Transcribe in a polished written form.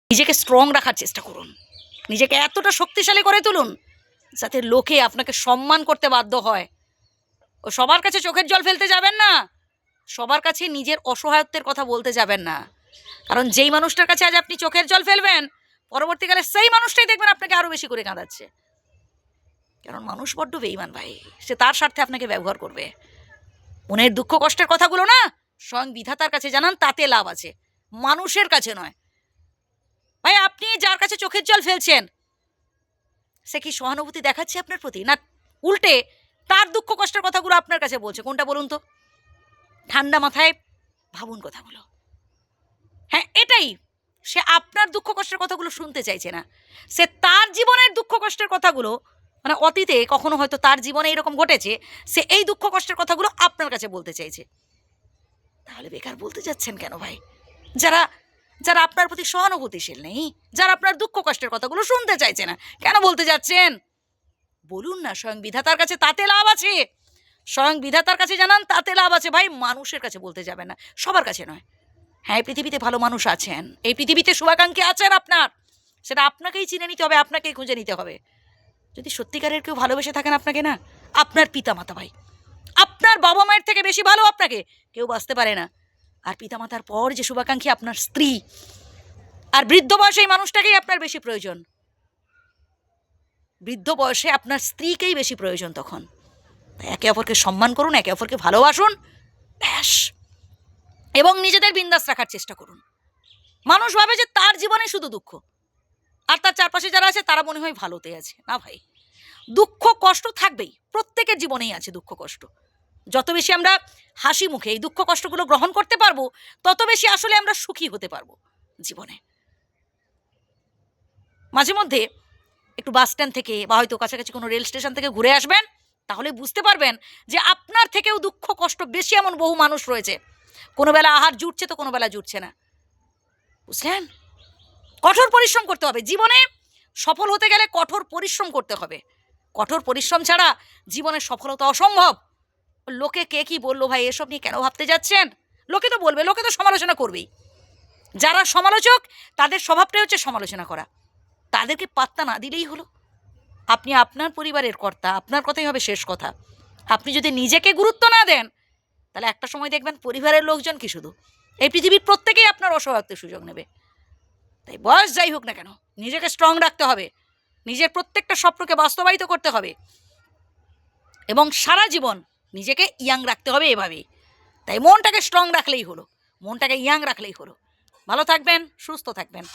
নিজেকে স্ট্রং রাখার চেষ্টা করুন, নিজেকে এতটা শক্তিশালী করে তুলুন যাতে লোকে আপনাকে সম্মান করতে বাধ্য হয়। ও সবার কাছে চোখের জল ফেলতে যাবেন না, সবার কাছে নিজের অসহায়ত্বের কথা বলতে যাবেন না। কারণ যেই মানুষটার কাছে আজ আপনি চোখের জল ফেলবেন, পরবর্তীকালে সেই মানুষটাই দেখবেন আপনাকে আরও বেশি করে কাঁদাচ্ছে। কারণ মানুষ বড্ড বেঈমান ভাই, সে তার স্বার্থে আপনাকে ব্যবহার করবে। মনের দুঃখ কষ্টের কথাগুলো না স্বয়ং বিধাতার কাছে জানান, তাতে লাভ আছে, মানুষের কাছে নয়। ভাই আপনি যার কাছে চোখের জল ফেলছেন সে কি সহানুভূতি দেখাচ্ছে আপনার প্রতি, না উল্টে তার দুঃখ কষ্টের কথাগুলো আপনার কাছে বলছে? কোনটা বলুন তো? ঠান্ডা মাথায় ভাবুন কথাগুলো। হ্যাঁ এটাই, সে আপনার দুঃখ কষ্টের কথাগুলো শুনতে চাইছে না, সে তার জীবনের দুঃখ কষ্টের কথাগুলো, মানে অতীতে কখনো হয়তো তার জীবনে এরকম ঘটেছে, সে এই দুঃখ কষ্টের কথাগুলো আপনার কাছে বলতে চাইছে। তাহলে বেকার বলতে যাচ্ছেন কেন ভাই? যারা যারা আপনার প্রতি সহানুভূতিশীল নেই, যারা আপনার দুঃখ কষ্টের কথাগুলো শুনতে চাইছে না, কেন বলতে যাচ্ছেন? বলুন না, স্বয়ং বিধাতার কাছে, তাতে লাভ আছে। স্বয়ং বিধাতার কাছে জানান, তাতে লাভ আছে ভাই। মানুষের কাছে বলতে যাবেন না, সবার কাছে নয়। হ্যাঁ, এই পৃথিবীতে ভালো মানুষ আছেন, এই পৃথিবীতে শুভাকাঙ্ক্ষী আছেন আপনার, সেটা আপনাকেই চিনে নিতে হবে, আপনাকেই খুঁজে নিতে হবে। যদি সত্যিকারের কেউ ভালোবেসে থাকেন আপনাকে, না আপনার পিতামাতা ভাই, আপনার বাবা মায়ের থেকে বেশি ভালো আপনাকে কেউ বাঁচতে পারে না। আর পিতামাতার পর যে শুভাকাঙ্ক্ষী আপনার স্ত্রী, আর বৃদ্ধ বয়সে এই মানুষটাকেই আপনার বেশি প্রয়োজন। বৃদ্ধ বয়সে আপনার স্ত্রীকেই বেশি প্রয়োজন তখন। একে অপরকে সম্মান করুন, একে অপরকে ভালোবাসুন, ব্যাস। এবং নিজেদের বিন্দাস রাখার চেষ্টা করুন। মানুষ ভাবে যে তার জীবনে শুধু দুঃখ, আর তার চারপাশে যারা আছে তারা মনে হয় ভালোতে আছে। না ভাই, দুঃখ কষ্ট থাকবেই, প্রত্যেকের জীবনেই আছে দুঃখ কষ্ট। যত বেশি আমরা হাসি মুখে এই দুঃখ কষ্টগুলো গ্রহণ করতে পারবো, তত বেশি আসলে আমরা সুখী হতে পারবো জীবনে। মাঝে মধ্যে একটু বাস স্ট্যান্ড থেকে বা হয়তো কাছাকাছি কোনো রেল স্টেশন থেকে ঘুরে আসবেন, তাহলে বুঝতে পারবেন যে আপনার থেকেও দুঃখ কষ্ট বেশি এমন বহু মানুষ রয়েছে। কোনো বেলা আহার জুটছে তো কোনো বেলা জুটছে না, বুঝলেন? কঠোর পরিশ্রম করতে হবে জীবনে। সফল হতে গেলে কঠোর পরিশ্রম করতে হবে। কঠোর পরিশ্রম ছাড়া জীবনের সফলতা অসম্ভব। লোকে কে কি বললো ভাই, এসব নিয়ে কেন ভাবতে যাচ্ছেন? লোকে তো বলবে, লোকে তো সমালোচনা করবেই। যারা সমালোচক তাদের স্বভাবটাই হচ্ছে সমালোচনা করা। তাদেরকে পাত্তা না দিলেই হলো। আপনি আপনার পরিবারের কর্তা, আপনার কথাই হবে শেষ কথা। আপনি যদি নিজেকে গুরুত্ব না দেন, তাহলে একটা সময় দেখবেন পরিবারের লোকজন কি, শুধু এই পৃথিবীর প্রত্যেকেই আপনার অসহায়ত্বের সুযোগ নেবে। তাই বয়স যাই হোক না কেন, নিজেকে স্ট্রং রাখতে হবে, নিজের প্রত্যেকটা স্বপ্নকে বাস্তবায়িত করতে হবে, এবং সারা জীবন নিজেকে ইয়াং রাখতে হবে এভাবেই। তাই মনটাকে স্ট্রং রাখলেই হলো, মনটাকে ইয়াং রাখলেই হলো। ভালো থাকবেন, সুস্থ থাকবেন।